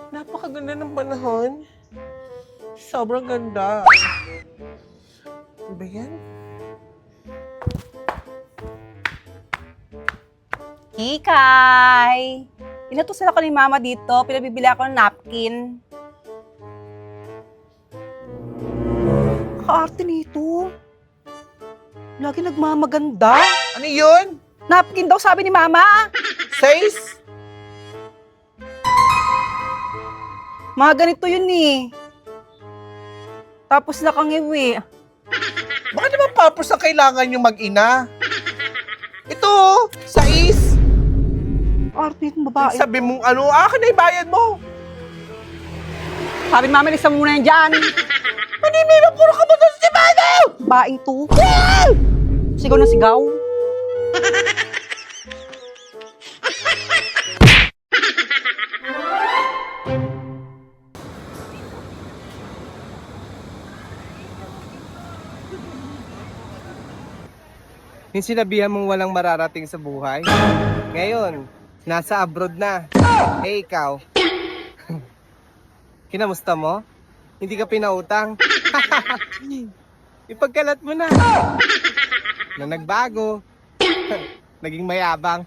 Napakaganda ng panahon. Sobrang ganda. Ano ba yan? Kikay! Inutusan ako ni Mama dito, pinabibili ako ng napkin. Kaarte nito. Lagi nagmamaganda. Ano yun? Napkin daw sabi ni Mama. Size? Mga ganito yun eh. Tapos nakangiwi. Bakit naman purpose na kailangan yung mag-ina? Ito, size. Arte nitong babae. Sabi mong ano, akin na ibayad mo. Sabi ni Mama, isa muna yan dyan. Manimira, puro ka ba doon si Mano? Baing to. Sigaw na sigaw. Yung sinabihan mong walang mararating sa buhay. Ngayon, nasa abroad na. Eh ikaw, kinamusta mo? Hindi ka pinautang. Ipagkalat mo na. Na nagbago. Naging mayabang.